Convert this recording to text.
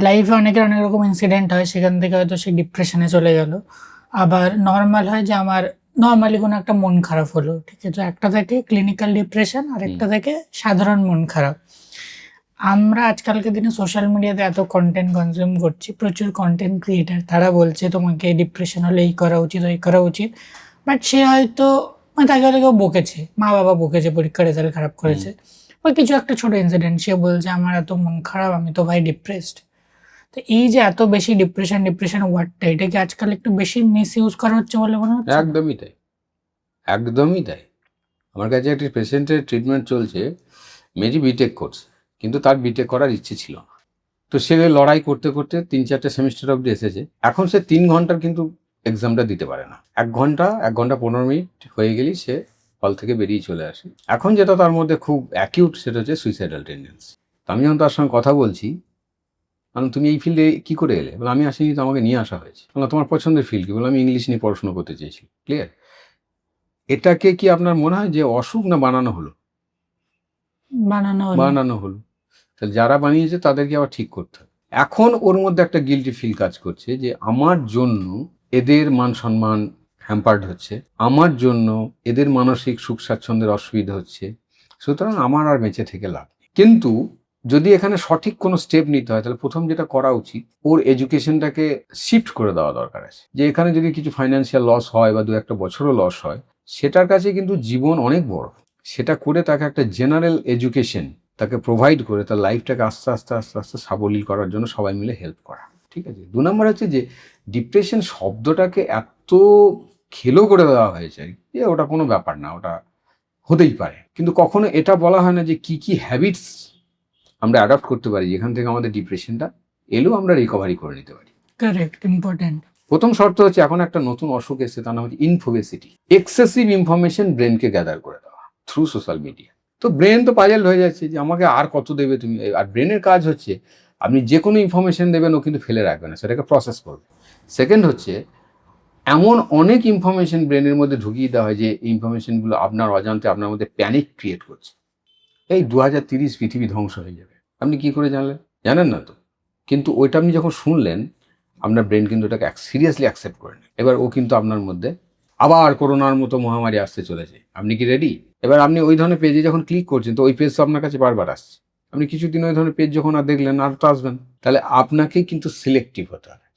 লাইফে অনেকের অনেক রকম ইনসিডেন্ট হয়, সেখান থেকে হয়তো সে ডিপ্রেশনে চলে গেল। আবার নর্মাল হয় যে আমার নর্মালি কোনো একটা মন খারাপ হলো, ঠিক আছে, তো একটা থেকে ক্লিনিক্যাল ডিপ্রেশন আর একটা থেকে সাধারণ মন খারাপ। আমরা আজকালকার দিনে সোশ্যাল মিডিয়াতে এত কন্টেন্ট কনজিউম করছি, প্রচুর কন্টেন্ট ক্রিয়েটার, তারা বলছে তোমাকে ডিপ্রেশন হলে এই করা উচিত ওই করা উচিত, বাট সে হয়তো মানে তাকে হয়তো কেউ বকেছে, মা বাবা বকেছে, পরীক্ষার রেজাল্ট খারাপ করেছে, বা কিছু একটা ছোট ইনসিডেন্ট, সে বলছে আমার এত মন খারাপ, আমি তো ভাই ডিপ্রেসড। তো এই যে এত বেশি ডিপ্রেশন ডিপ্রেশন ওয়ার্ডটা, এটা কি আজকাল একটু বেশি মিস ইউজ করা হচ্ছে বলে মনে হচ্ছে? একদমই তাই, একদমই তাই। আমার কাছে একটি পেশেন্টের ট্রিটমেন্ট চলছে, মেয়েটি বিটেক করছে, কিন্তু তার বিটেক করার ইচ্ছে ছিল না। তো সে লড়াই করতে করতে 3-4টে সেমিস্টার অবধি এসেছে। এখন সে 3 ঘন্টার কিন্তু এক্সামটা দিতে পারে না। 1 ঘন্টা 15 মিনিট হয়ে গেলেই সে হল থেকে বেরিয়ে চলে আসে। এখন যেটা তার মধ্যে খুব অ্যাকিউট, সেটা হচ্ছে সুইসাইডাল টেন্ডেন্সি। তো আমি যখন তার সঙ্গে কথা বলছি, তুমি এই ফিল্ডে কি করে এলে? বলে আমি আসিনি, তো আমাকে নিয়ে আসা হয়েছে। বললাম তোমার পছন্দের ফিল্ড কি? বলে আমি ইংলিশ নিয়ে পড়াশোনা করতে চেয়েছি। ক্লিয়ার? এটাকে কি আপনার মনে হয় যে অসুখ, না বানানো হলো? বানানো হলো। তাহলে যারা বানিয়েছে তাদেরকে আবার ঠিক করতে হবে। এখন ওর মধ্যে একটা গিল্টি ফিল কাজ করছে যে আমার জন্য এদের মান সম্মান হ্যাম্পার্ড হচ্ছে, আমার জন্য এদের মানসিক সুখ স্বাচ্ছন্দ্যের অসুবিধা হচ্ছে, সুতরাং আমার আর বেঁচে থেকে লাভ নেই। কিন্তু যদি এখানে সঠিক কোনো স্টেপ নিতে হয়, তাহলে প্রথম যেটা করা উচিত, ওর এডুকেশনটাকে শিফট করে দেওয়া দরকার আছে। যে এখানে যদি কিছু ফাইন্যান্সিয়াল লস হয় বা 2-1 বছরও লস হয়, সেটার কাছে কিন্তু জীবন অনেক বড়। সেটা করে তাকে একটা জেনারেল এডুকেশন তাকে প্রোভাইড করে তার লাইফটাকে আস্তে আস্তে আস্তে আস্তে সাবলীল করার জন্য সবাই মিলে হেল্প করা। ঠিক আছে? 2 নম্বর হচ্ছে যে ডিপ্রেশন শব্দটাকে এত খেলো করে দেওয়া হয়েছে যে ওটা কোনো ব্যাপার না, ওটা হতেই পারে। কিন্তু কখনো এটা বলা হয় না যে কি কি হ্যাবিটস আমরা অ্যাডপ্ট করতে পারি, যেখান থেকে আমাদের ডিপ্রেশনটা এলেও আমরা রিকভারি করে নিতে পারি। Correct, important. প্রথম শর্ত হচ্ছে, এখন একটা নতুন অসুখ এসেছে, তার নাম হচ্ছে ইনফোবেসিটি। এক্সেসিভ ইনফরমেশন ব্রেনকে গ্যাদার করে দেওয়া থ্রু সোশ্যাল মিডিয়া। তো ব্রেন তো পাজল হয়ে যাচ্ছে যে আমাকে আর কত দেবে তুমি। আর ব্রেনের কাজ হচ্ছে আপনি যে কোনো ইনফরমেশন দেবেন ও কিন্তু ফেলে রাখবে না, সেটাকে প্রসেস করবে। সেকেন্ড হচ্ছে, এমন অনেক ইনফরমেশন ব্রেনের মধ্যে ঢুকিয়ে দেওয়া হয় যে ইনফরমেশনগুলো আপনার অজান্তে আপনার মধ্যে প্যানিক ক্রিয়েট করছে। এই 2030 পৃথিবী ধ্বংস হয়ে যাবে। আপনি কি করে জানলেন? জানেন না তো। কিন্তু ওইটা আপনি যখন শুনলেন, আপনার ব্রেন কিন্তু ওটাকে সিরিয়াসলি অ্যাকসেপ্ট করে নেয়। এবার ও কিন্তু আপনার মধ্যে আবার করোনার মতো মহামারী আসতে চলেছে, আপনি কি রেডি? এবার আপনি ওই ধরনের পেজে যখন ক্লিক করছেন, তো ওই পেজ তো আপনার কাছে বারবার আসছে। আপনি কিছুদিন ওই ধরনের পেজ যখন আর দেখলেন, আর তো আসবেন। তাহলে আপনাকে কিন্তু সিলেক্টিভ হতে হবে।